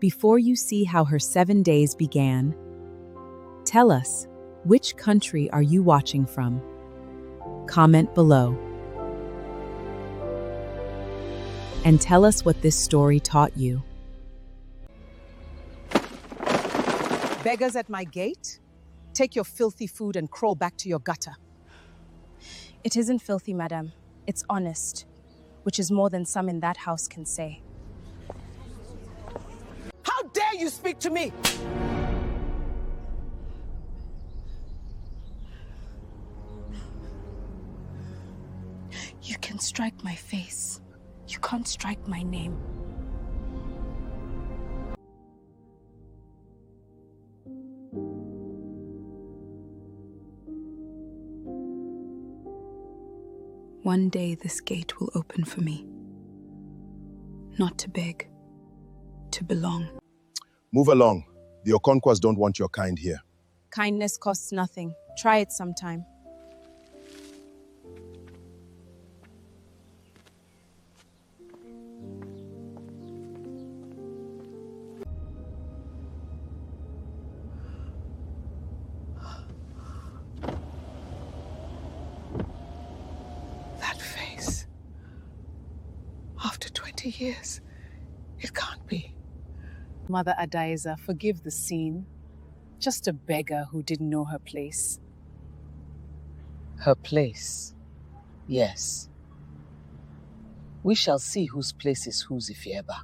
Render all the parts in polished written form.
Before you see how her 7 days began, tell us, which country are you watching from? Comment below. And tell us what this story taught you. Beggars at my gate? Take your filthy food and crawl back to your gutter. It isn't filthy, madam. It's honest, which is more than some in that house can say. How dare you speak to me? You can strike my face. You can't strike my name. One day this gate will open for me. Not to beg, to belong. Move along. The Okonkwas don't want your kind here. Kindness costs nothing. Try it sometime. That face. After 20 years, it can't be. Mother Adaiza, forgive the scene. Just a beggar who didn't know her place. Her place? Yes. We shall see whose place is whose, Ifieba.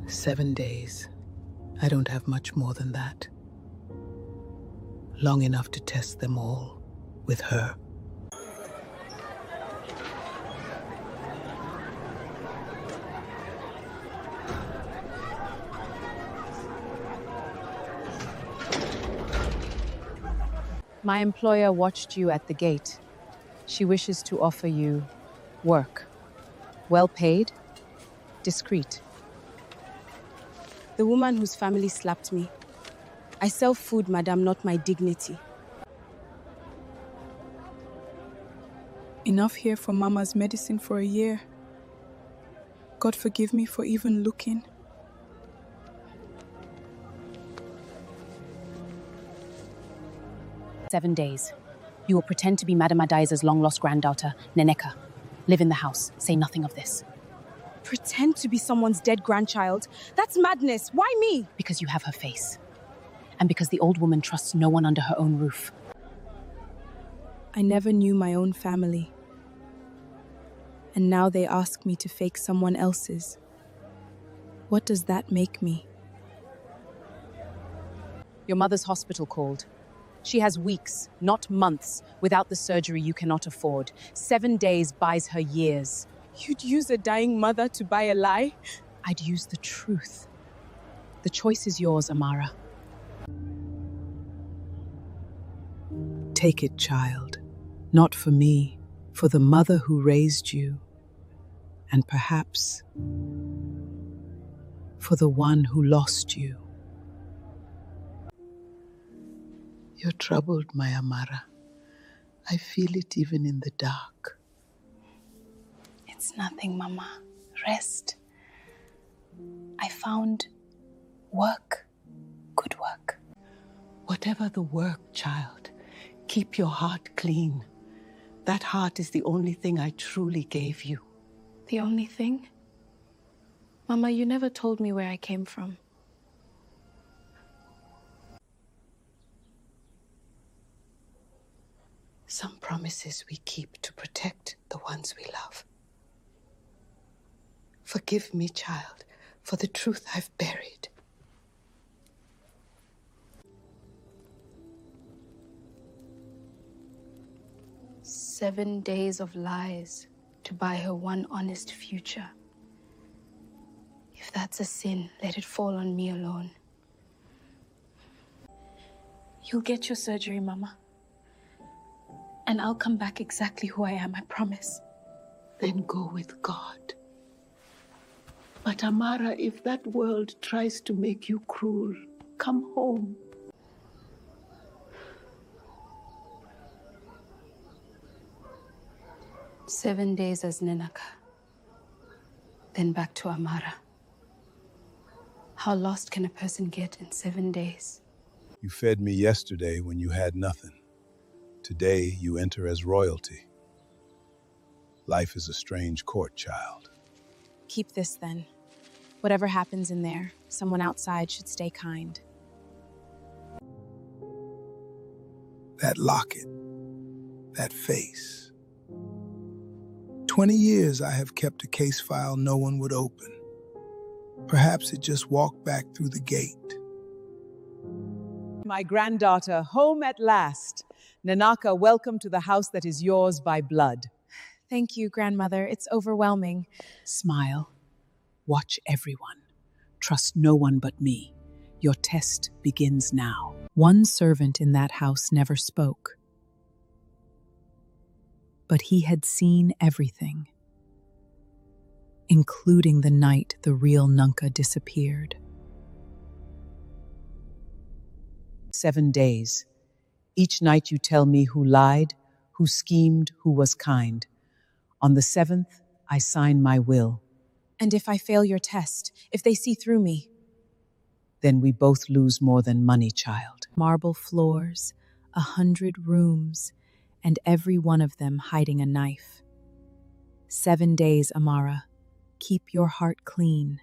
"7 days. I don't have much more than that. Long enough to test them all with her. My employer watched you at the gate. She wishes to offer you work. Well paid, discreet. The woman whose family slapped me. I sell food, madam, not my dignity. Enough here for Mama's medicine for a year. God forgive me for even looking. "7 days. You will pretend to be Madame Adaiza's long-lost granddaughter, Neneka. Live in the house. Say nothing of this. Pretend to be someone's dead grandchild? That's madness. Why me? Because you have her face. And because the old woman trusts no one under her own roof." I never knew my own family. And now they ask me to fake someone else's. What does that make me? Your mother's hospital called. She has weeks, not months, without the surgery you cannot afford. 7 days buys her years. You'd use a dying mother to buy a lie? I'd use the truth. The choice is yours, Amara. Take it, child. Not for me, for the mother who raised you. And perhaps for the one who lost you. You're troubled, my Amara. I feel it even in the dark. It's nothing, Mama. Rest. I found work. Good work. Whatever the work, child, keep your heart clean. That heart is the only thing I truly gave you. The only thing? Mama, you never told me where I came from. Some promises we keep to protect the ones we love. Forgive me, child, for the truth I've buried. "7 days of lies to buy her one honest future. If that's a sin, let it fall on me alone. You'll get your surgery, Mama. And I'll come back exactly who I am, I promise. Then go with God. But Amara, if that world tries to make you cruel, come home. 7 days as Ninaka, then back to Amara. How lost can a person get in 7 days? You fed me yesterday when you had nothing. Today you enter as royalty. Life is a strange court, child. Keep this then. Whatever happens in there, someone outside should stay kind. That locket, that face. 20 years I have kept a case file no one would open. Perhaps it just walked back through the gate. My granddaughter, home at last. Nanaka, welcome to the house that is yours by blood. Thank you, grandmother. It's overwhelming. Smile. Watch everyone. Trust no one but me. Your test begins now. One servant in that house never spoke. But he had seen everything, including the night the real Nunca disappeared. 7 days. Each night you tell me who lied, who schemed, who was kind. On the 7th, I sign my will. And if I fail your test, if they see through me? Then we both lose more than money, child. Marble floors, 100 rooms, and every one of them hiding a knife. 7 days, Amara. Keep your heart clean.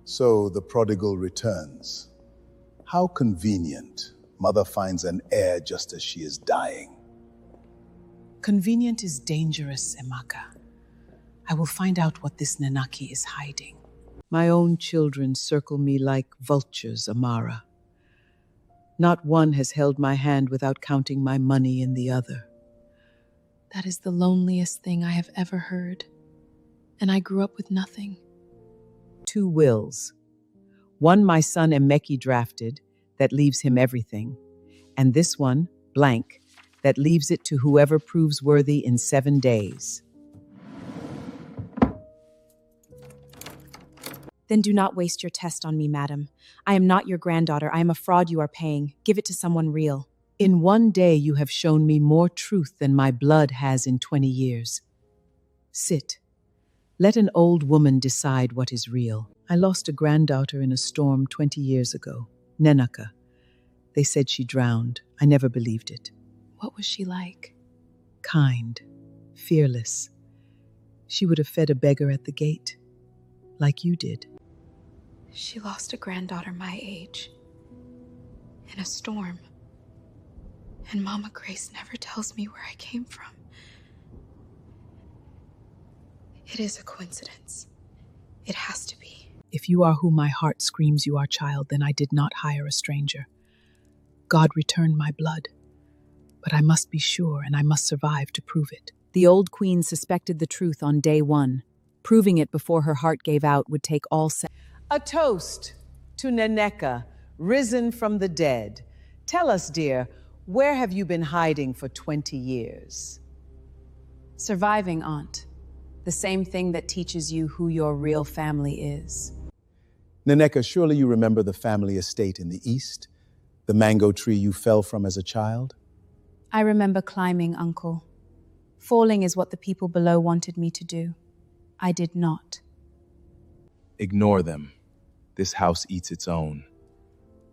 So the prodigal returns. How convenient. Mother finds an heir just as she is dying. Convenient is dangerous, Emaka. I will find out what this Nanaki is hiding. My own children circle me like vultures, Amara. Not one has held my hand without counting my money in the other. That is the loneliest thing I have ever heard. And I grew up with nothing. 2 wills. One my son Emeki drafted, that leaves him everything. And this one, blank, that leaves it to whoever proves worthy in 7 days. Then do not waste your test on me, madam. I am not your granddaughter. I am a fraud you are paying. Give it to someone real. In 1 day you have shown me more truth than my blood has in 20 years. Sit. Let an old woman decide what is real. I lost a granddaughter in a storm 20 years ago, Nenaka. They said she drowned. I never believed it. What was she like? Kind, fearless. She would have fed a beggar at the gate, like you did. She lost a granddaughter my age. In a storm. And Mama Grace never tells me where I came from. It is a coincidence. It has to be. If you are who my heart screams you are, child, then I did not hire a stranger. God returned my blood. But I must be sure, and I must survive to prove it. The old queen suspected the truth on day 1. Proving it before her heart gave out would take all A toast to Neneka, risen from the dead. Tell us, dear, where have you been hiding for 20 years? Surviving, Aunt. The same thing that teaches you who your real family is. Neneka, surely you remember the family estate in the east? The mango tree you fell from as a child? I remember climbing, Uncle. Falling is what the people below wanted me to do. I did not. Ignore them. This house eats its own.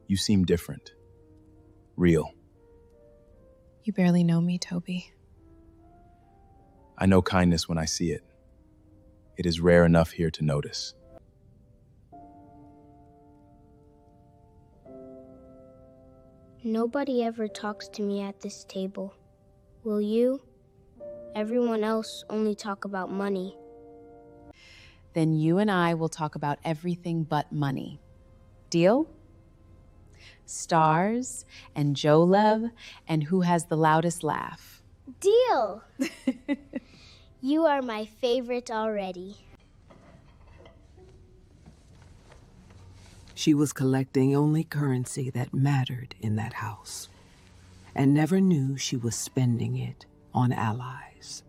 You seem different. Real. You barely know me, Toby. I know kindness when I see it. It is rare enough here to notice. Nobody ever talks to me at this table. Will you? Everyone else only talk about money. Then you and I will talk about everything but money. Deal? Stars and Jolev and who has the loudest laugh. Deal! You are my favorite already. She was collecting only currency that mattered in that house, and never knew she was spending it on allies.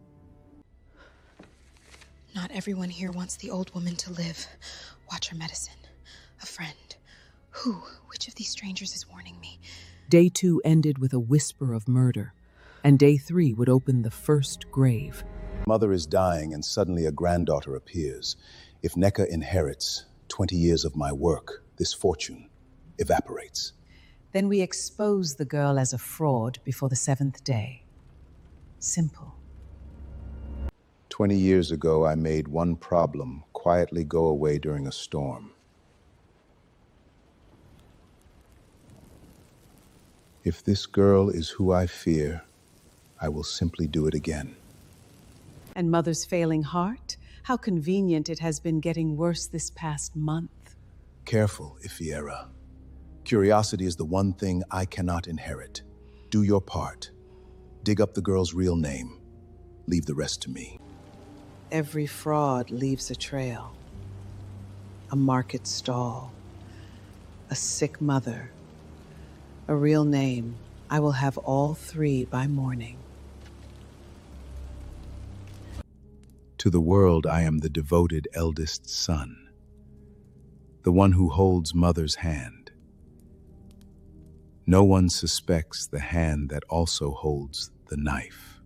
Not everyone here wants the old woman to live. Watch her medicine. A friend. Who? Which of these strangers is warning me? Day 2 ended with a whisper of murder, and day 3 would open the first grave. Mother is dying and suddenly a granddaughter appears. If Neka inherits 20 years of my work, this fortune evaporates. Then we expose the girl as a fraud before the 7th day. Simple. 20 years ago, I made one problem quietly go away during a storm. If this girl is who I fear, I will simply do it again. And Mother's failing heart? How convenient it has been getting worse this past month. Careful, Ifiera. Curiosity is the one thing I cannot inherit. Do your part. Dig up the girl's real name. Leave the rest to me. Every fraud leaves a trail. A market stall. A sick mother. A real name. I will have all 3 by morning. To the world, I am the devoted eldest son. The one who holds mother's hand. No one suspects the hand that also holds the knife.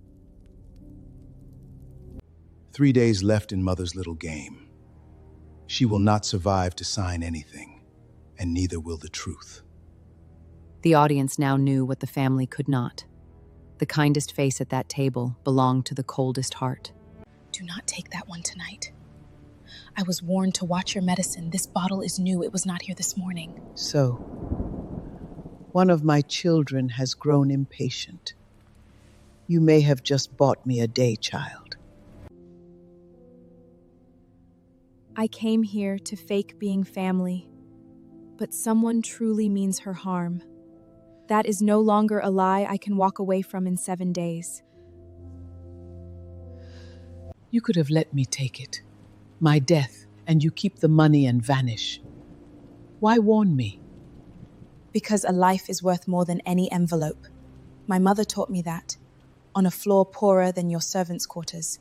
3 days left in mother's little game. She will not survive to sign anything, and neither will the truth. The audience now knew what the family could not. The kindest face at that table belonged to the coldest heart. Do not take that one tonight. I was warned to watch your medicine. This bottle is new. It was not here this morning. So, one of my children has grown impatient. You may have just bought me a day, child. I came here to fake being family, but someone truly means her harm. That is no longer a lie I can walk away from in 7 days. You could have let me take it. My death, and you keep the money and vanish. Why warn me? Because a life is worth more than any envelope. My mother taught me that, on a floor poorer than your servants' quarters.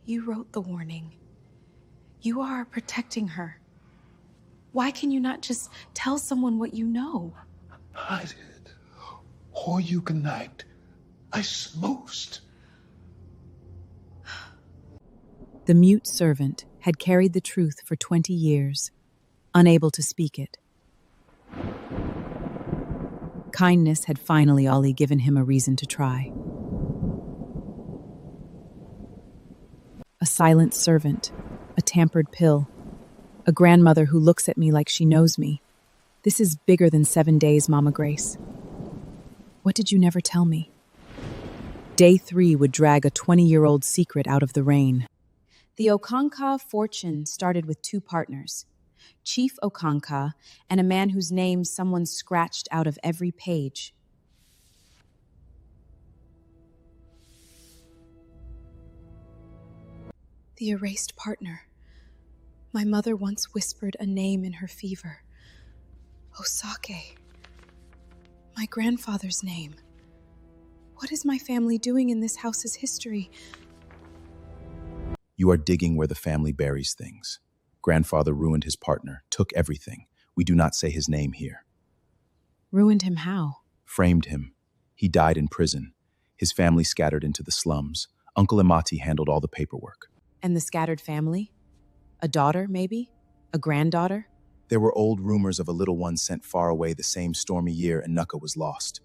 You wrote the warning. You are protecting her. Why can you not just tell someone what you know? Hide it, or you connect. I most. The mute servant had carried the truth for 20 years, unable to speak it. Kindness had finally only given him a reason to try. A silent servant, a tampered pill, a grandmother who looks at me like she knows me. This is bigger than 7 days, Mama Grace. What did you never tell me? Day 3 would drag a 20-year-old secret out of the rain. The Okanka fortune started with 2 partners, Chief Okanka and a man whose name someone scratched out of every page. The erased partner. My mother once whispered a name in her fever. Osake. My grandfather's name. What is my family doing in this house's history? You are digging where the family buries things. Grandfather ruined his partner, took everything. We do not say his name here. Ruined him how? Framed him. He died in prison. His family scattered into the slums. Uncle Imati handled all the paperwork. And the scattered family? A daughter, maybe? A granddaughter? There were old rumors of a little one sent far away the same stormy year, and Nuka was lost.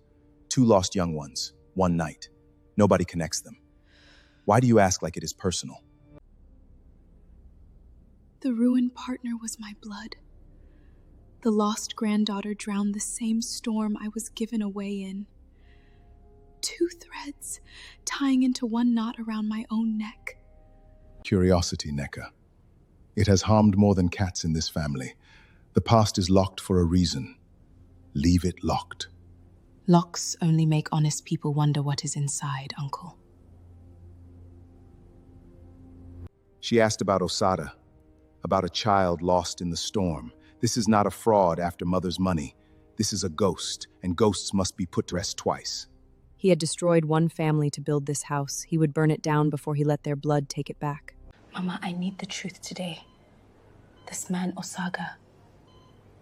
2 lost young ones, one night. Nobody connects them. Why do you ask like it is personal? The ruined partner was my blood. The lost granddaughter drowned the same storm I was given away in. 2 threads tying into one knot around my own neck. Curiosity, Neka. It has harmed more than cats in this family. The past is locked for a reason. Leave it locked. Locks only make honest people wonder what is inside, Uncle. She asked about Osada, about a child lost in the storm. This is not a fraud after mother's money. This is a ghost, and ghosts must be put to rest twice. He had destroyed one family to build this house. He would burn it down before he let their blood take it back. Mama, I need the truth today. This man, Osaga,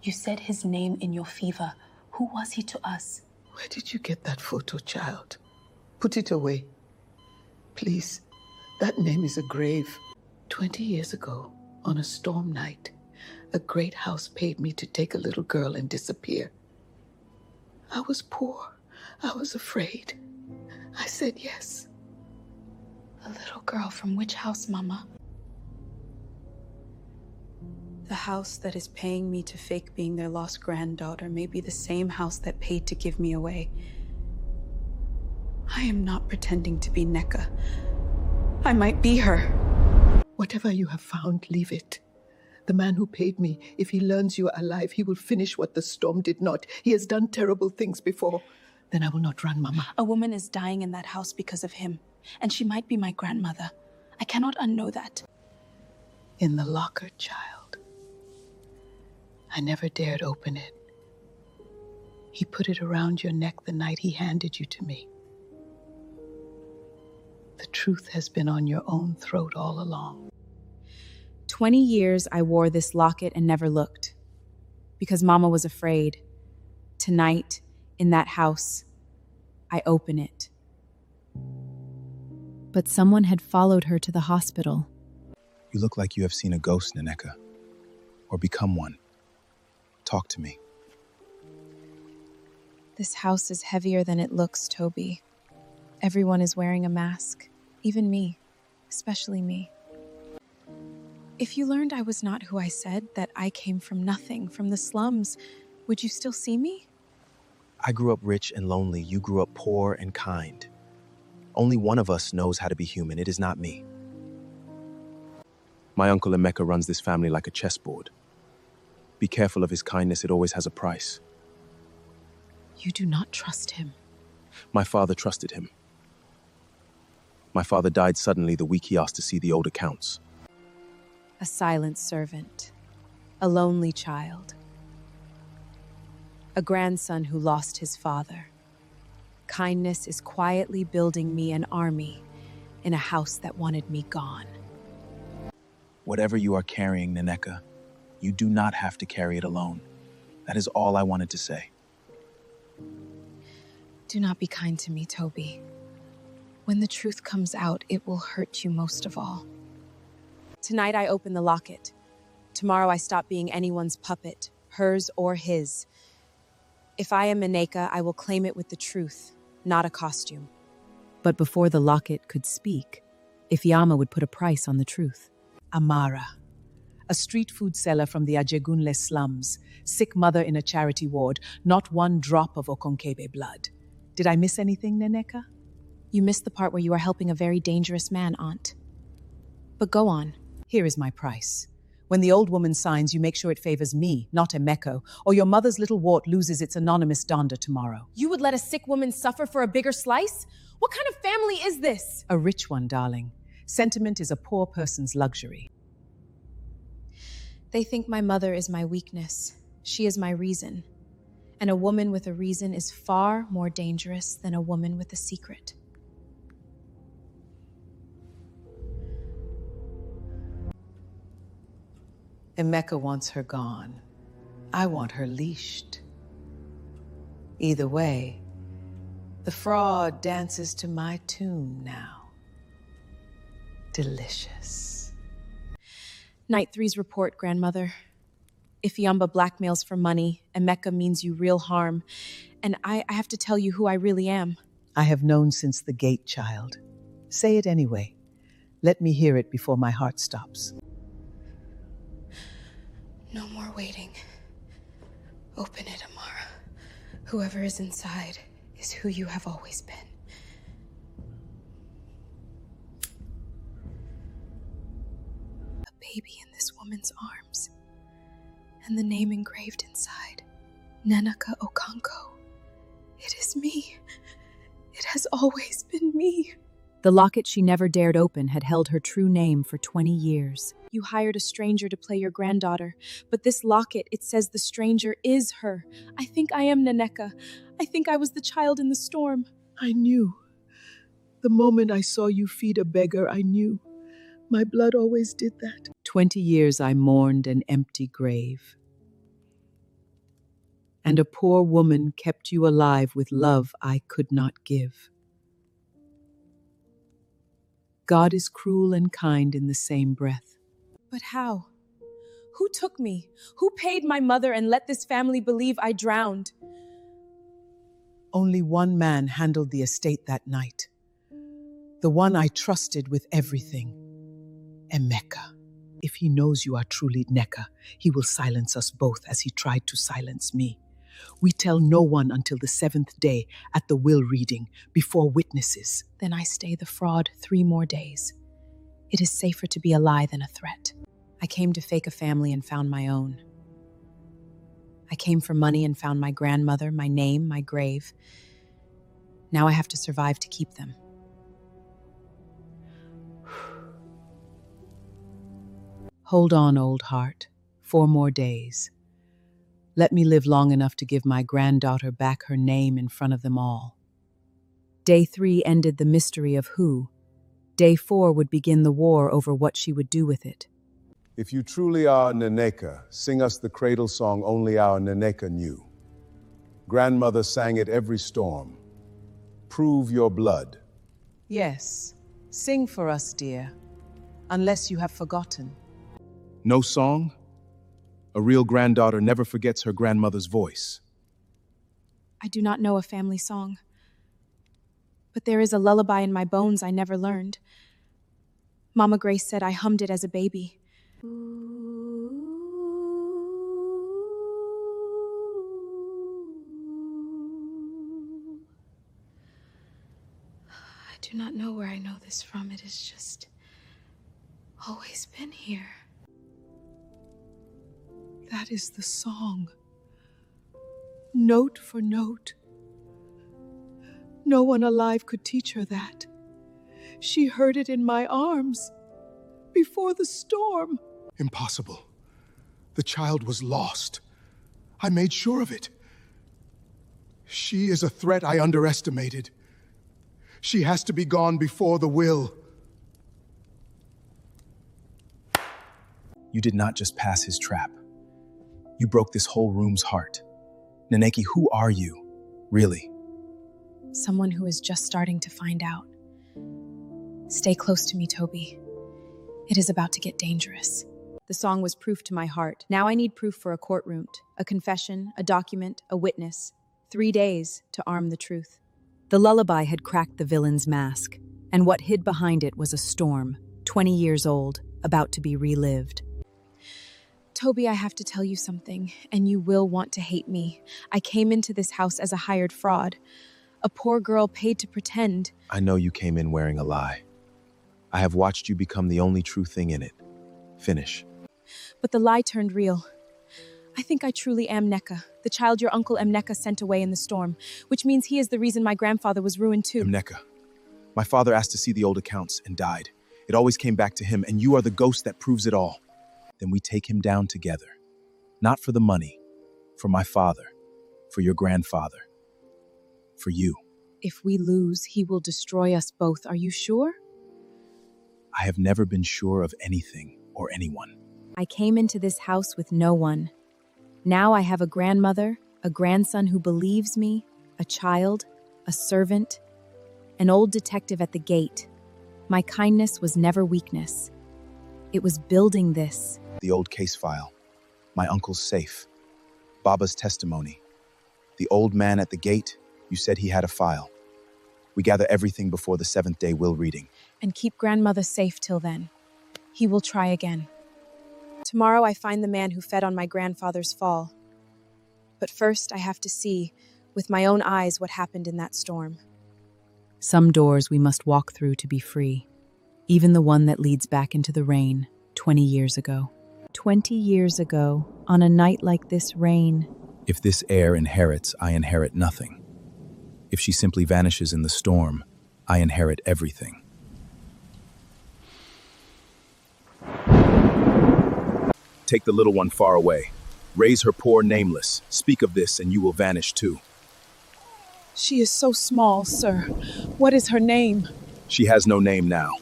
you said his name in your fever. Who was he to us? Where did you get that photo, child? Put it away. Please, that name is a grave. 20 years ago, on a storm night, a great house paid me to take a little girl and disappear. I was poor. I was afraid. I said yes. A little girl from which house, Mama? The house that is paying me to fake being their lost granddaughter may be the same house that paid to give me away. I am not pretending to be Neka. I might be her. Whatever you have found, leave it. The man who paid me, if he learns you are alive, he will finish what the storm did not. He has done terrible things before. Then I will not run, Mama. A woman is dying in that house because of him, and she might be my grandmother. I cannot unknow that. In the locket, child. I never dared open it. He put it around your neck the night he handed you to me. The truth has been on your own throat all along. 20 years I wore this locket and never looked. Because Mama was afraid. Tonight, in that house, I open it. But someone had followed her to the hospital. You look like you have seen a ghost, Naneka. Or become one. Talk to me. This house is heavier than it looks, Toby. Everyone is wearing a mask. Even me. Especially me. If you learned I was not who I said, that I came from nothing, from the slums, would you still see me? I grew up rich and lonely. You grew up poor and kind. Only one of us knows how to be human. It is not me. My uncle Emeka runs this family like a chessboard. Be careful of his kindness. It always has a price. You do not trust him. My father trusted him. My father died suddenly the week he asked to see the old accounts. A silent servant. A lonely child. A grandson who lost his father. Kindness is quietly building me an army in a house that wanted me gone. Whatever you are carrying, Naneka, you do not have to carry it alone. That is all I wanted to say. Do not be kind to me, Toby. When the truth comes out, it will hurt you most of all. Tonight I open the locket. Tomorrow I stop being anyone's puppet, hers or his. If I am Mineka, I will claim it with the truth, not a costume. But before the locket could speak, Ifeoma would put a price on the truth. Amara, a street food seller from the Ajegunle slums, sick mother in a charity ward, not one drop of Okonkebe blood. Did I miss anything, Neneka? You missed the part where you are helping a very dangerous man, Aunt. But go on. Here is my price. When the old woman signs, you make sure it favors me, not Emeko, or your mother's little wart loses its anonymous donder tomorrow. You would let a sick woman suffer for a bigger slice? What kind of family is this? A rich one, darling. Sentiment is a poor person's luxury. They think my mother is my weakness. She is my reason. And a woman with a reason is far more dangerous than a woman with a secret. Emeka wants her gone. I want her leashed. Either way, the fraud dances to my tune now. Delicious. Night 3's report, Grandmother. Ifeoma blackmails for money, Emeka means you real harm, and I have to tell you who I really am. I have known since the gate, child. Say it anyway. Let me hear it before my heart stops. No more waiting. Open it, Amara. Whoever is inside is who you have always been. A baby in this woman's arms. And the name engraved inside. Nanaka Okanko. It is me. It has always been me. The locket she never dared open had held her true name for 20 years. You hired a stranger to play your granddaughter, but this locket, it says the stranger is her. I think I am Naneka. I think I was the child in the storm. I knew. The moment I saw you feed a beggar, I knew. My blood always did that. 20 years I mourned an empty grave. and a poor woman kept you alive with love I could not give. God is cruel and kind in the same breath. But how? Who took me? Who paid my mother and let this family believe I drowned? Only one man handled the estate that night. The one I trusted with everything. Emeka. If he knows you are truly Nneka, he will silence us both as he tried to silence me. We tell no one until the 7th day at the will reading, before witnesses. Then I stay the fraud 3 more days. It is safer to be a lie than a threat. I came to fake a family and found my own. I came for money and found my grandmother, my name, my grave. Now I have to survive to keep them. Hold on, old heart. 4 more days. Let me live long enough to give my granddaughter back her name in front of them all. Day 3 ended the mystery of who. Day 4 would begin the war over what she would do with it. If you truly are Nneka, sing us the cradle song only our Nneka knew. Grandmother sang it every storm. Prove your blood. Yes, sing for us, dear, unless you have forgotten. No song? A real granddaughter never forgets her grandmother's voice. I do not know a family song. But there is a lullaby in my bones I never learned. Mama Grace said I hummed it as a baby. I do not know where I know this from. It has just always been here. That is the song. Note for note. No one alive could teach her that. She heard it in my arms, before the storm. Impossible. The child was lost. I made sure of it. She is a threat I underestimated. She has to be gone before the will. You did not just pass his trap. You broke this whole room's heart. Nneki, who are you, really? Someone who is just starting to find out. Stay close to me, Toby. It is about to get dangerous. The song was proof to my heart. Now I need proof for a courtroom, a confession, a document, a witness. 3 days to arm the truth. The lullaby had cracked the villain's mask, and what hid behind it was a storm, 20 years old, about to be relived. Toby, I have to tell you something, and you will want to hate me. I came into this house as a hired fraud. A poor girl paid to pretend. I know you came in wearing a lie. I have watched you become the only true thing in it. Finish. But the lie turned real. I think I truly am Nneka, the child your uncle Nneka sent away in the storm, which means he is the reason my grandfather was ruined too. Nneka. My father asked to see the old accounts and died. It always came back to him, and you are the ghost that proves it all. Then we take him down together. Not for the money, for my father, for your grandfather, for you. If we lose, he will destroy us both. Are you sure? I have never been sure of anything or anyone. I came into this house with no one. Now I have a grandmother, a grandson who believes me, a child, a servant, an old detective at the gate. My kindness was never weakness. It was building this. The old case file, my uncle's safe, Baba's testimony, the old man at the gate, you said he had a file. We gather everything before the 7th day will reading. And keep grandmother safe till then. He will try again. Tomorrow I find the man who fed on my grandfather's fall. But first I have to see, with my own eyes, what happened in that storm. Some doors we must walk through to be free. Even the one that leads back into the rain, 20 years ago. 20 years ago, on a night like this rain. If this heir inherits, I inherit nothing. If she simply vanishes in the storm, I inherit everything. Take the little one far away. Raise her poor nameless. Speak of this, and you will vanish too. She is so small, sir. What is her name? She has no name now.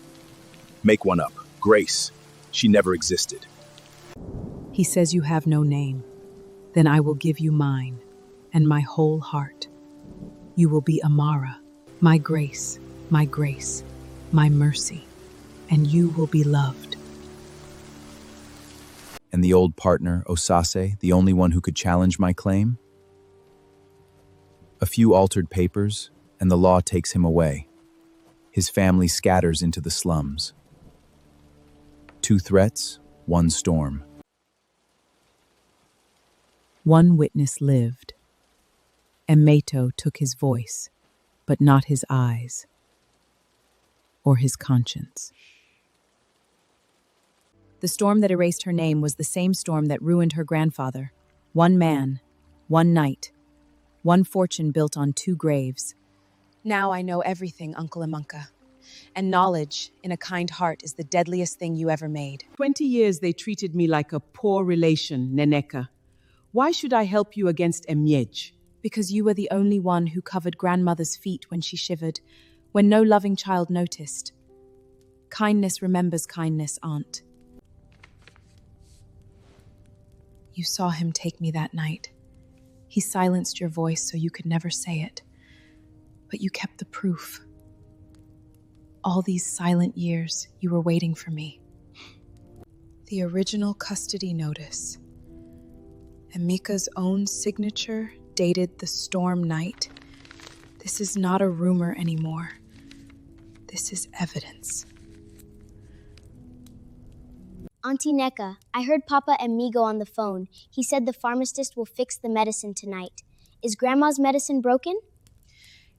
Make one up. Grace. She never existed. He says you have no name. Then I will give you mine. and my whole heart. You will be Amara, my grace, my mercy, and you will be loved. And the old partner, Osase, the only one who could challenge my claim? A few altered papers, and the law takes him away. His family scatters into the slums. 2 threats, 1 storm. One witness lived. Emeto took his voice, but not his eyes or his conscience. The storm that erased her name was the same storm that ruined her grandfather. 1 man, 1 night, 1 fortune built on 2 graves. Now I know everything, Uncle Amunka. And knowledge in a kind heart is the deadliest thing you ever made. 20 years they treated me like a poor relation, Neneka. Why should I help you against Emyej? Because you were the only one who covered grandmother's feet when she shivered, when no loving child noticed. Kindness remembers kindness, Aunt. You saw him take me that night. He silenced your voice so you could never say it. But you kept the proof. All these silent years, you were waiting for me. The original custody notice. Emika's own signature, dated the storm night. This is not a rumor anymore. This is evidence. Auntie Neka, I heard Papa and Migo on the phone. He said the pharmacist will fix the medicine tonight. Is Grandma's medicine broken?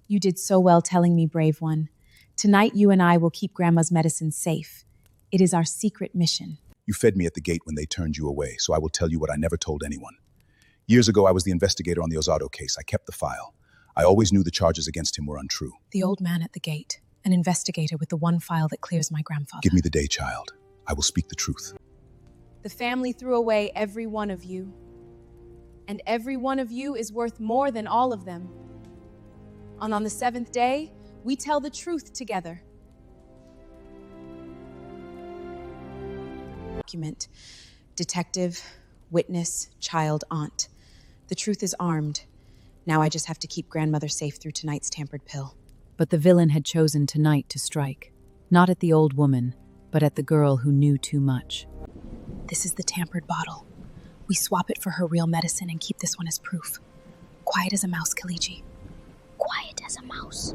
You did so well telling me, brave one. Tonight you and I will keep Grandma's medicine safe. It is our secret mission. You fed me at the gate when they turned you away, so I will tell you what I never told anyone. Years ago, I was the investigator on the Osado case. I kept the file. I always knew the charges against him were untrue. The old man at the gate, an investigator with the one file that clears my grandfather. Give me the day, child. I will speak the truth. The family threw away every one of you. And every one of you is worth more than all of them. And on the 7th day, we tell the truth together. Document. Detective, witness, child, aunt. The truth is armed. Now I just have to keep grandmother safe through tonight's tampered pill. But the villain had chosen tonight to strike, not at the old woman, but at the girl who knew too much. This is the tampered bottle. We swap it for her real medicine and keep this one as proof. Quiet as a mouse, Kalichi. Quiet as a mouse.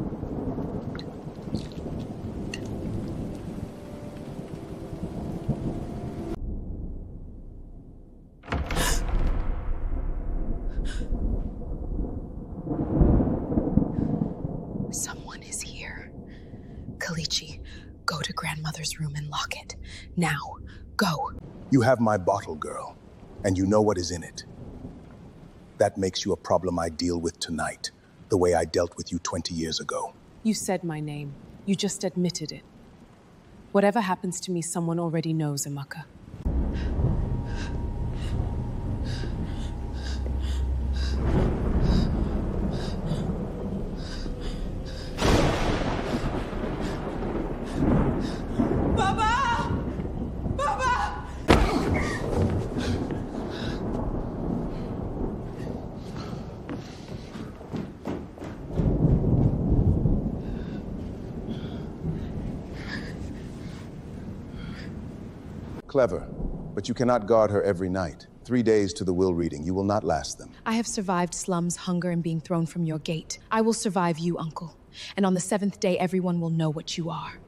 Someone is here. Kalichi, go to grandmother's room and lock it. Now, go. You have my bottle, girl, and you know what is in it. That makes you a problem I deal with tonight, the way I dealt with you 20 years ago. You said my name. You just admitted it. Whatever happens to me, someone already knows, Amaka. Clever, but you cannot guard her every night. 3 days to the will reading. You will not last them. I have survived slums, hunger, and being thrown from your gate. I will survive you, Uncle. And on the 7th day, everyone will know what you are.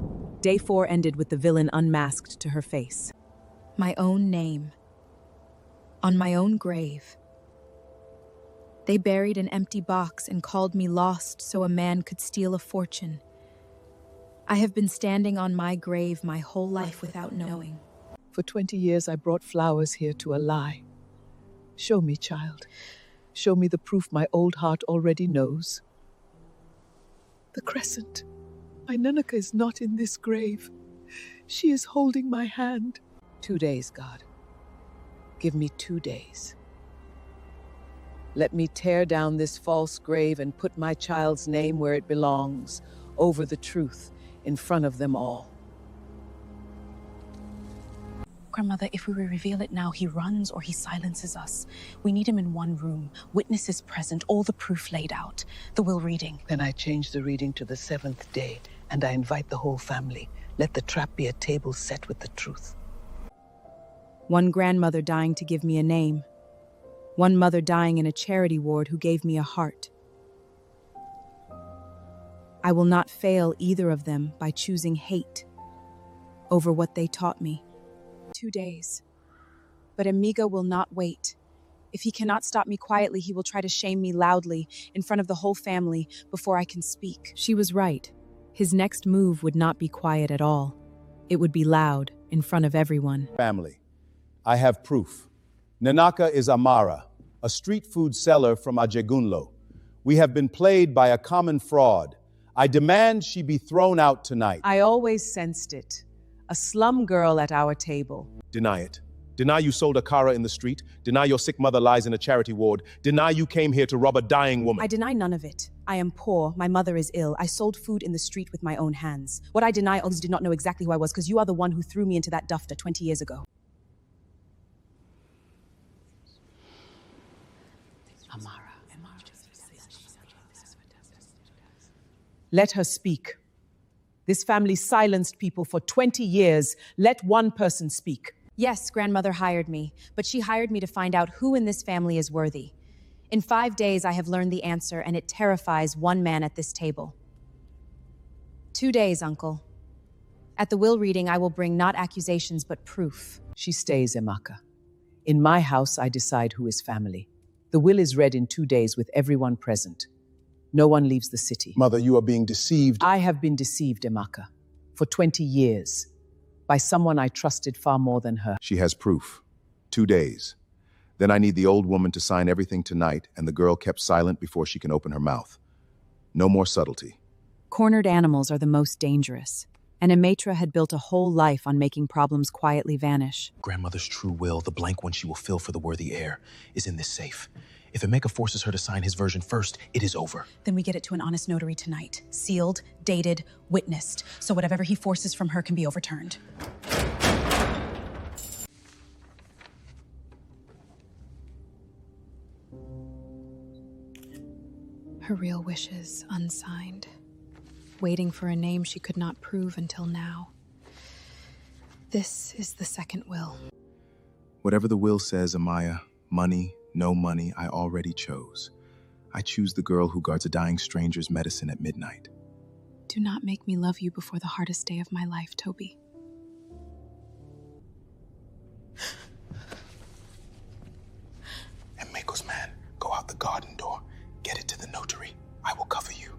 Day 4 ended with the villain unmasked to her face. My own name. On my own grave. They buried an empty box and called me lost so a man could steal a fortune. I have been standing on my grave my whole life without knowing. For 20 years, I brought flowers here to a lie. Show me, child. Show me the proof my old heart already knows. The crescent. My Nanaka is not in this grave. She is holding my hand. 2 days, God. Give me 2 days. Let me tear down this false grave and put my child's name where it belongs, over the truth, in front of them all. Grandmother, if we reveal it now, he runs or he silences us. We need him in one room, witnesses present, all the proof laid out, the will reading. Then I change the reading to the 7th day, and I invite the whole family. Let the trap be a table set with the truth. One grandmother dying to give me a name. One mother dying in a charity ward who gave me a heart. I will not fail either of them by choosing hate over what they taught me. 2 days. But Amigo will not wait. If he cannot stop me quietly, he will try to shame me loudly in front of the whole family before I can speak. She was right. His next move would not be quiet at all. It would be loud in front of everyone. Family, I have proof. Nanaka is Amara, a street food seller from Ajegunlo. We have been played by a common fraud. I demand she be thrown out tonight. I always sensed it. A slum girl at our table. Deny it. Deny you sold Akara in the street. Deny your sick mother lies in a charity ward. Deny you came here to rob a dying woman. I deny none of it. I am poor. My mother is ill. I sold food in the street with my own hands. What I deny, others did not know exactly who I was because you are the one who threw me into that dufter 20 years ago. Amara. Let her speak. This family silenced people for 20 years. Let one person speak. Yes, grandmother hired me, but she hired me to find out who in this family is worthy. In 5 days, I have learned the answer, and it terrifies one man at this table. 2 days, uncle. At the will reading, I will bring not accusations, but proof. She stays, Emaka. In my house, I decide who is family. The will is read in 2 days with everyone present. No one leaves the city. Mother, you are being deceived. I have been deceived, Emaka, for 20 years, by someone I trusted far more than her. She has proof. 2 days. Then I need the old woman to sign everything tonight, and the girl kept silent before she can open her mouth. No more subtlety. Cornered animals are the most dangerous, and Ematra had built a whole life on making problems quietly vanish. Grandmother's true will, the blank one she will fill for the worthy heir, is in this safe. If Emeka forces her to sign his version first, it is over. Then we get it to an honest notary tonight. Sealed, dated, witnessed. So whatever he forces from her can be overturned. Her real wishes unsigned. Waiting for a name she could not prove until now. This is the second will. Whatever the will says, Amaya, money, no money, I already chose. I choose the girl who guards a dying stranger's medicine at midnight. Do not make me love you before the hardest day of my life, Toby. And Mako's man, go out the garden door. Get it to the notary. I will cover you.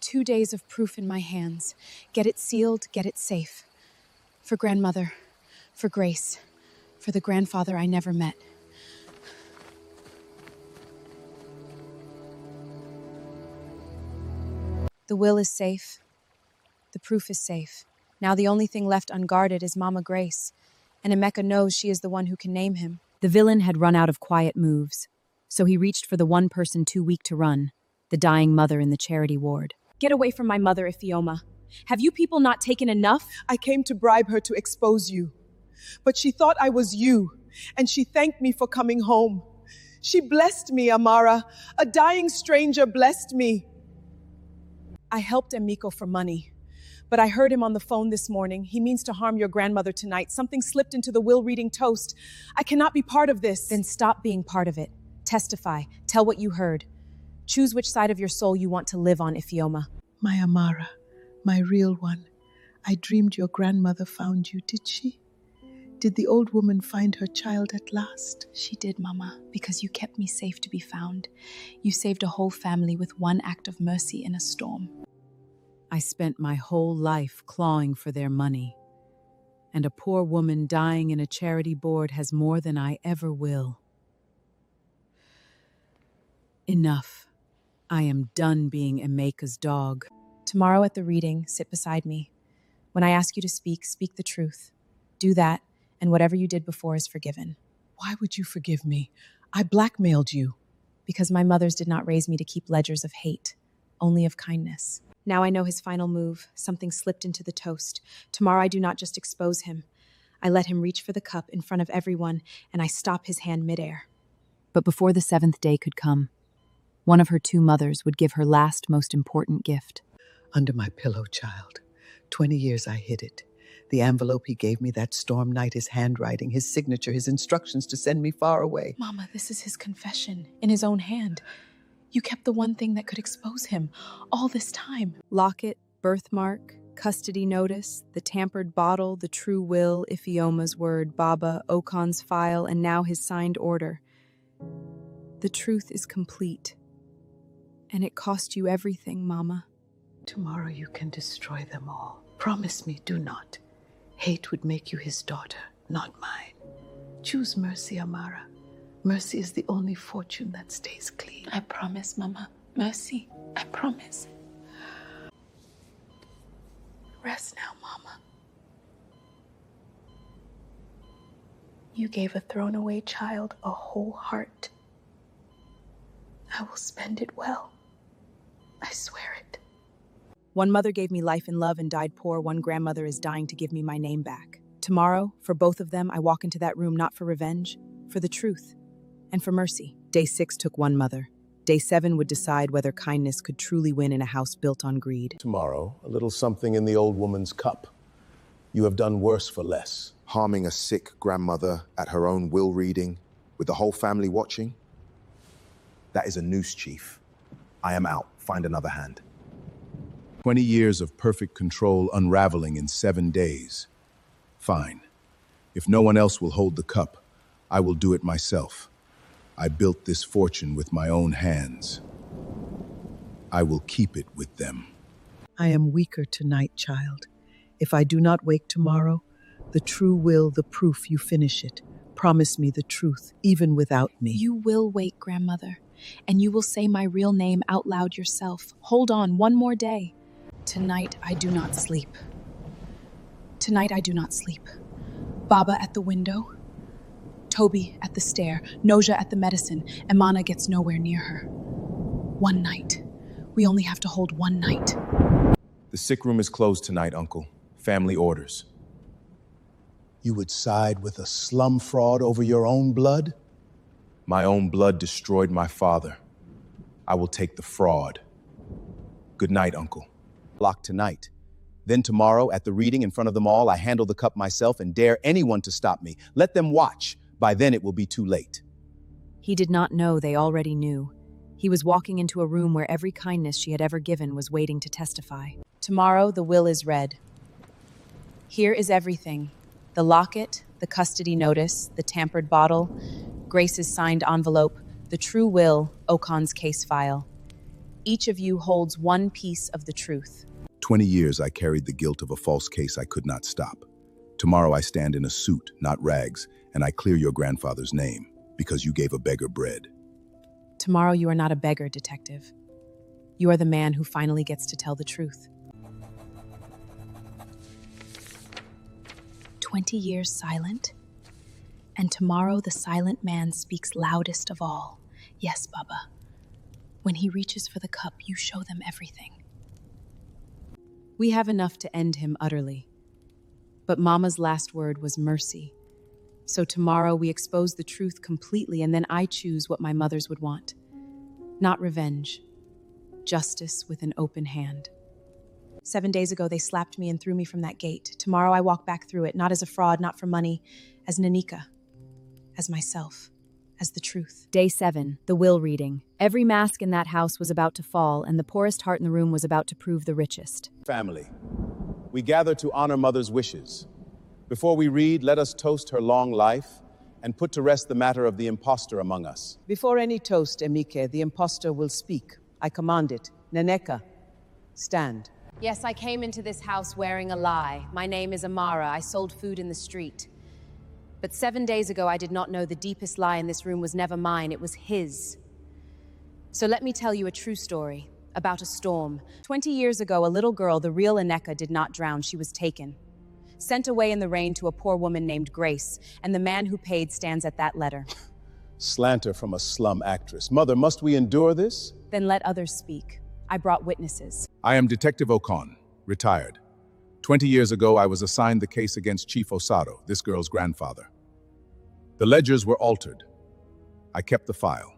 Two days of proof in my hands. Get it sealed, get it safe. For grandmother, for Grace, for the grandfather I never met. The will is safe. The proof is safe. Now the only thing left unguarded is Mama Grace, and Emeka knows she is the one who can name him. The villain had run out of quiet moves, so he reached for the one person too weak to run, the dying mother in the charity ward. Get away from my mother, Ifioma. Have you people not taken enough? I came to bribe her to expose you. But she thought I was you, and she thanked me for coming home. She blessed me, Amara. A dying stranger blessed me. I helped Emiko for money, but I heard him on the phone this morning. He means to harm your grandmother tonight. Something slipped into the will reading toast. I cannot be part of this. Then stop being part of it. Testify. Tell what you heard. Choose which side of your soul you want to live on, Ifioma. My Amara, my real one. I dreamed your grandmother found you, did she? Did the old woman find her child at last? She did, Mama, because you kept me safe to be found. You saved a whole family with one act of mercy in a storm. I spent my whole life clawing for their money, and a poor woman dying in a charity board has more than I ever will. Enough. I am done being Emeka's dog. Tomorrow at the reading, sit beside me. When I ask you to speak, speak the truth. Do that, and whatever you did before is forgiven. Why would you forgive me? I blackmailed you. Because my mothers did not raise me to keep ledgers of hate, only of kindness. Now I know his final move. Something slipped into the toast. Tomorrow I do not just expose him. I let him reach for the cup in front of everyone, and I stop his hand midair. But before the 7th day could come, one of her 2 mothers would give her last, most important gift. Under my pillow, child. 20 years I hid it. The envelope he gave me that storm night, his handwriting, his signature, his instructions to send me far away. Mama, this is his confession, in his own hand. You kept the one thing that could expose him all this time. Locket, birthmark, custody notice, the tampered bottle, the true will, Ifeoma's word, Baba, Okan's file, and now his signed order. The truth is complete. And it cost you everything, Mama. Tomorrow you can destroy them all. Promise me, do not. Hate would make you his daughter, not mine. Choose mercy, Amara. Mercy is the only fortune that stays clean. I promise, Mama. Mercy, I promise. Rest now, Mama. You gave a thrown-away child a whole heart. I will spend it well. I swear it. One mother gave me life and love and died poor. One grandmother is dying to give me my name back. Tomorrow, for both of them, I walk into that room not for revenge, for the truth, and for mercy. Day 6 took one mother. Day 7 would decide whether kindness could truly win in a house built on greed. Tomorrow, a little something in the old woman's cup. You have done worse for less. Harming a sick grandmother at her own will reading, with the whole family watching? That is a noose, Chief. I am out. Find another hand. 20 years of perfect control unraveling in 7 days. Fine. If no one else will hold the cup, I will do it myself. I built this fortune with my own hands. I will keep it with them. I am weaker tonight, child. If I do not wake tomorrow, the true will, the proof, you finish it. Promise me the truth, even without me. You will wake, Grandmother, and you will say my real name out loud yourself. Hold on, one more day. Tonight, I do not sleep. Tonight, I do not sleep. Baba at the window, Toby at the stair, Noja at the medicine, and Mana gets nowhere near her. One night. We only have to hold one night. The sick room is closed tonight, Uncle. Family orders. You would side with a slum fraud over your own blood? My own blood destroyed my father. I will take the fraud. Good night, Uncle. Locked tonight. Then tomorrow, at the reading in front of them all, I handle the cup myself and dare anyone to stop me. Let them watch. By then it will be too late. He did not know they already knew. He was walking into a room where every kindness she had ever given was waiting to testify. Tomorrow, the will is read. Here is everything. The locket, the custody notice, the tampered bottle, Grace's signed envelope, the true will, Okan's case file. Each of you holds one piece of the truth. 20 years I carried the guilt of a false case I could not stop. Tomorrow I stand in a suit, not rags, and I clear your grandfather's name because you gave a beggar bread. Tomorrow you are not a beggar, detective. You are the man who finally gets to tell the truth. 20 years silent, and tomorrow the silent man speaks loudest of all. Yes, Baba. When he reaches for the cup, you show them everything. We have enough to end him utterly. But Mama's last word was mercy. So tomorrow we expose the truth completely, and then I choose what my mothers would want. Not revenge. Justice with an open hand. 7 days ago, they slapped me and threw me from that gate. Tomorrow I walk back through it, not as a fraud, not for money, as Nanika, as myself, as the truth. Day 7, the will reading. Every mask in that house was about to fall, and the poorest heart in the room was about to prove the richest. Family, we gather to honor Mother's wishes. Before we read, let us toast her long life and put to rest the matter of the impostor among us. Before any toast, Emike, the impostor will speak. I command it. Neneka, stand. Yes, I came into this house wearing a lie. My name is Amara. I sold food in the street. But 7 days ago, I did not know the deepest lie in this room was never mine. It was his. So let me tell you a true story about a storm. 20 years ago, a little girl, the real Aneka, did not drown. She was taken. Sent away in the rain to a poor woman named Grace, and the man who paid stands at that letter. Slander from a slum actress. Mother, must we endure this? Then let others speak. I brought witnesses. I am Detective Okon, retired. 20 years ago, I was assigned the case against Chief Osado, this girl's grandfather. The ledgers were altered. I kept the file.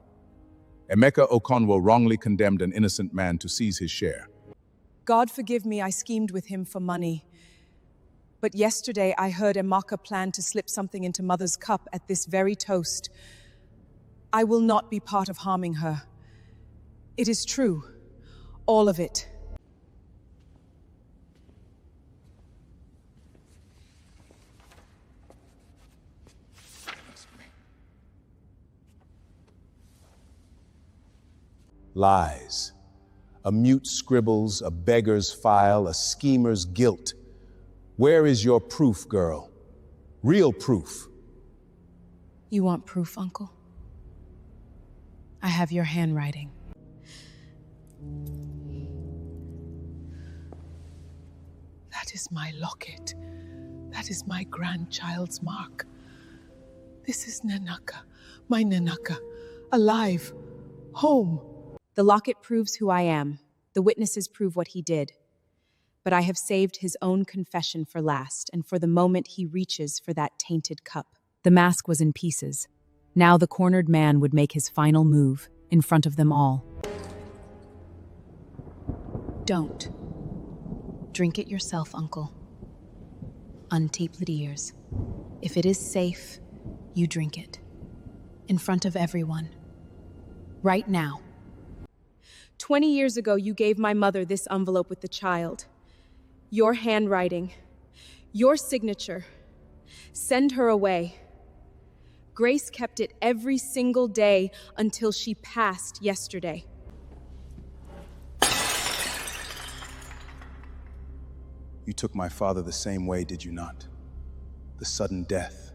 Emeka Okonwo wrongly condemned an innocent man to seize his share. God forgive me, I schemed with him for money. But yesterday I heard Emeka plan to slip something into Mother's cup at this very toast. I will not be part of harming her. It is true. All of it. Lies. A mute scribbles, a beggar's file, a schemer's guilt. Where is your proof, girl? Real proof. You want proof, Uncle? I have your handwriting. That is my locket. That is my grandchild's mark. This is Nenaka, my Nenaka, alive, home. The locket proves who I am. The witnesses prove what he did. But I have saved his own confession for last, and for the moment he reaches for that tainted cup. The mask was in pieces. Now the cornered man would make his final move in front of them all. Don't. Drink it yourself, Uncle. Untape the ears. If it is safe, you drink it. In front of everyone. Right now. 20 years ago, you gave my mother this envelope with the child. Your handwriting. Your signature. Send her away. Grace kept it every single day until she passed yesterday. You took my father the same way, did you not? The sudden death.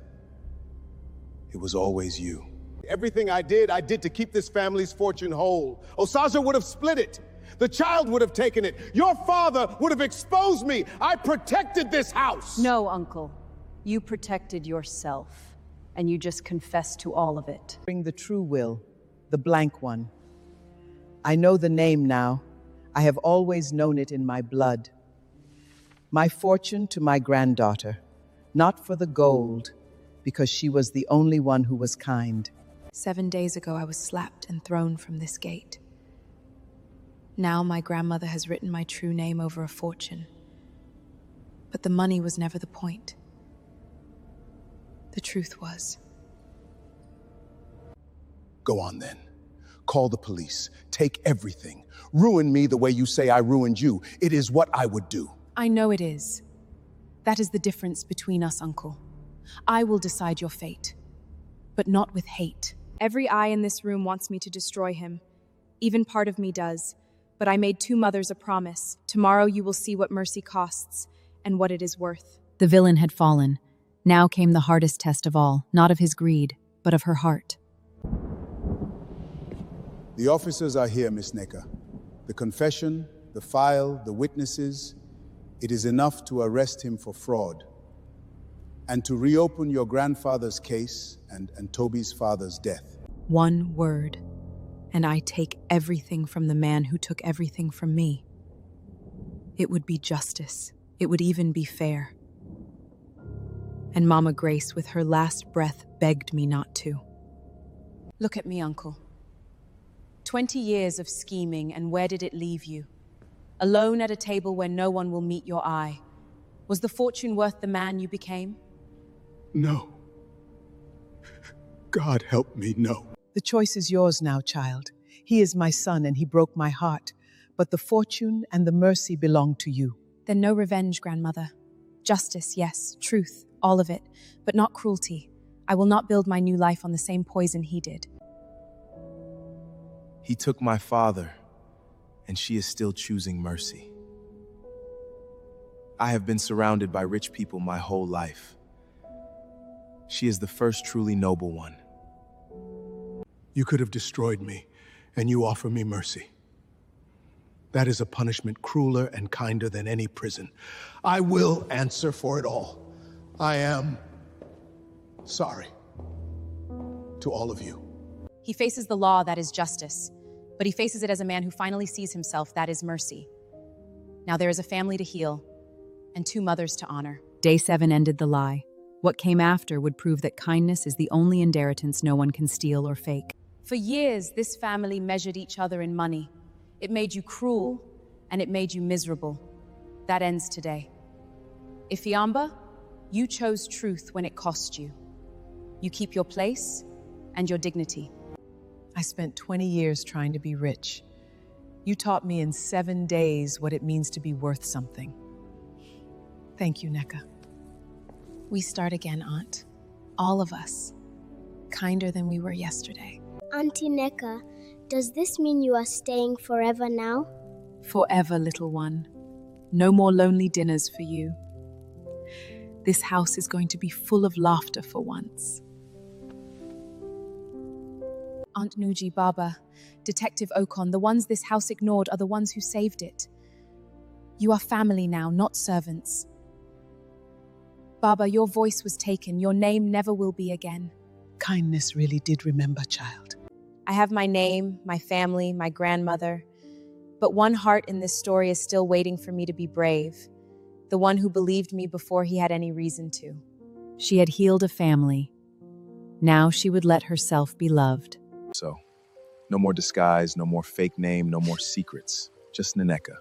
It was always you. Everything I did to keep this family's fortune whole. Osaja would have split it. The child would have taken it. Your father would have exposed me. I protected this house. No, Uncle. You protected yourself, and you just confessed to all of it. Bring the true will, the blank one. I know the name now. I have always known it in my blood. My fortune to my granddaughter, not for the gold, because she was the only one who was kind. 7 days ago, I was slapped and thrown from this gate. Now my grandmother has written my true name over a fortune. But the money was never the point. The truth was. Go on then. Call the police. Take everything. Ruin me the way you say I ruined you. It is what I would do. I know it is. That is the difference between us, Uncle. I will decide your fate, but not with hate. Every eye in this room wants me to destroy him. Even part of me does. But I made two mothers a promise. Tomorrow you will see what mercy costs and what it is worth. The villain had fallen. Now came the hardest test of all, not of his greed, but of her heart. The officers are here, Miss Neka. The confession, the file, the witnesses. It is enough to arrest him for fraud and to reopen your grandfather's case and Toby's father's death. One word, and I take everything from the man who took everything from me. It would be justice. It would even be fair. And Mama Grace, with her last breath, begged me not to. Look at me, Uncle. 20 years of scheming, and where did it leave you? Alone at a table where no one will meet your eye. Was the fortune worth the man you became? No. God help me, no. The choice is yours now, child. He is my son and he broke my heart. But the fortune and the mercy belong to you. Then no revenge, grandmother. Justice, yes. Truth, all of it. But not cruelty. I will not build my new life on the same poison he did. He took my father, and she is still choosing mercy. I have been surrounded by rich people my whole life. She is the first truly noble one. You could have destroyed me, and you offer me mercy. That is a punishment crueler and kinder than any prison. I will answer for it all. I am sorry to all of you. He faces the law, that is justice. But he faces it as a man who finally sees himself. That is mercy. Now there is a family to heal and 2 mothers to honor. Day 7 ended the lie. What came after would prove that kindness is the only inheritance no one can steal or fake. For years, this family measured each other in money. It made you cruel, and it made you miserable. That ends today. Ifeamba, you chose truth when it cost you. You keep your place and your dignity. I spent 20 years trying to be rich. You taught me in 7 days what it means to be worth something. Thank you, Neka. We start again, Aunt. All of us. Kinder than we were yesterday. Auntie Neka, does this mean you are staying forever now? Forever, little one. No more lonely dinners for you. This house is going to be full of laughter for once. Aunt Nuji, Baba, Detective Okon, the ones this house ignored are the ones who saved it. You are family now, not servants. Baba, your voice was taken. Your name never will be again. Kindness really did remember, child. I have my name, my family, my grandmother. But one heart in this story is still waiting for me to be brave. The one who believed me before he had any reason to. She had healed a family. Now she would let herself be loved. So, no more disguise, no more fake name, no more secrets. Just Naneka.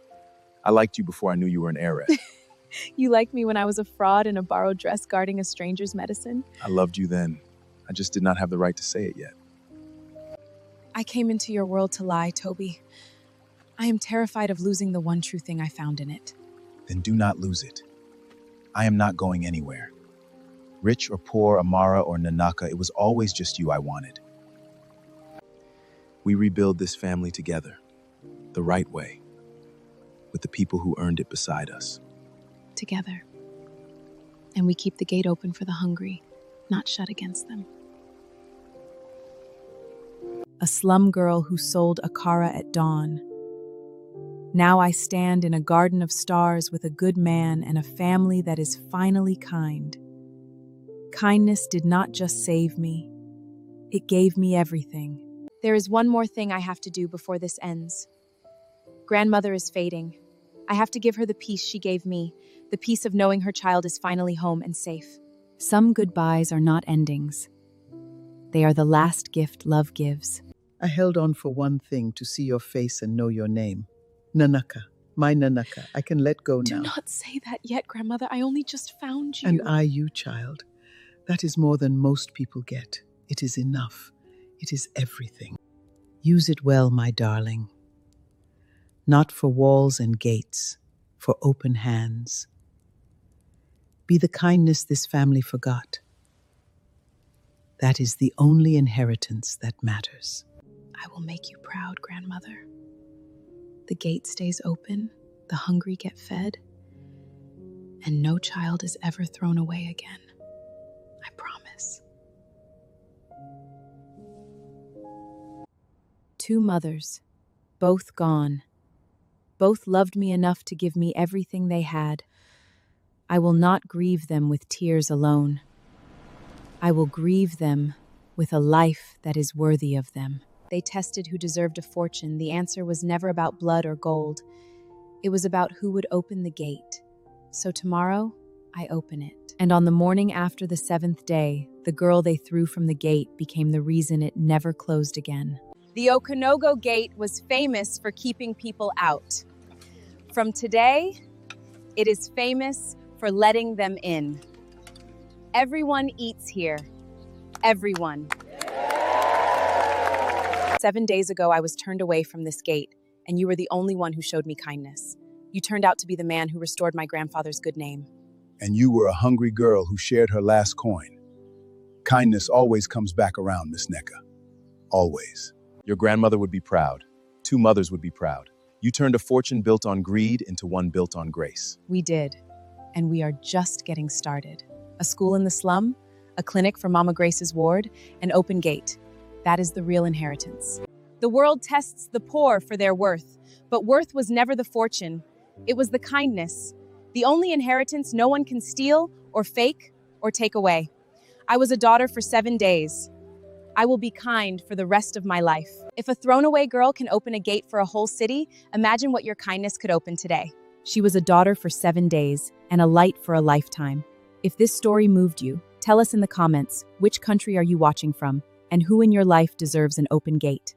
I liked you before I knew you were an heiress. You liked me when I was a fraud in a borrowed dress guarding a stranger's medicine? I loved you then. I just did not have the right to say it yet. I came into your world to lie, Toby. I am terrified of losing the one true thing I found in it. Then do not lose it. I am not going anywhere. Rich or poor, Amara or Nanaka, it was always just you I wanted. We rebuild this family together, the right way, with the people who earned it beside us. Together. And we keep the gate open for the hungry, not shut against them. A slum girl who sold akara at dawn. Now I stand in a garden of stars with a good man and a family that is finally kind. Kindness did not just save me, it gave me everything. There is one more thing I have to do before this ends. Grandmother is fading. I have to give her the peace she gave me, the peace of knowing her child is finally home and safe. Some goodbyes are not endings. They are the last gift love gives. I held on for one thing, to see your face and know your name. Nanaka, my Nanaka. I can let go now. Do not say that yet, Grandmother. I only just found you. And I you, child. That is more than most people get. It is enough. It is everything. Use it well, my darling. Not for walls and gates, for open hands. Be the kindness this family forgot. That is the only inheritance that matters. I will make you proud, Grandmother. The gate stays open, the hungry get fed, and no child is ever thrown away again. I promise. 2 mothers, both gone. Both loved me enough to give me everything they had. I will not grieve them with tears alone. I will grieve them with a life that is worthy of them. They tested who deserved a fortune. The answer was never about blood or gold. It was about who would open the gate. So tomorrow, I open it. And on the morning after the 7th day, the girl they threw from the gate became the reason it never closed again. The Okonogo Gate was famous for keeping people out. From today, it is famous for letting them in. Everyone eats here. Everyone. 7 days ago, I was turned away from this gate, and you were the only one who showed me kindness. You turned out to be the man who restored my grandfather's good name. And you were a hungry girl who shared her last coin. Kindness always comes back around, Miss Neka. Always. Your grandmother would be proud. 2 mothers would be proud. You turned a fortune built on greed into one built on grace. We did, and we are just getting started. A school in the slum, a clinic for Mama Grace's ward, an open gate. That is the real inheritance. The world tests the poor for their worth, but worth was never the fortune. It was the kindness, the only inheritance no one can steal or fake or take away. I was a daughter for 7 days. I will be kind for the rest of my life. If a thrown-away girl can open a gate for a whole city, imagine what your kindness could open today. She was a daughter for 7 days and a light for a lifetime. If this story moved you, tell us in the comments, which country are you watching from, and who in your life deserves an open gate?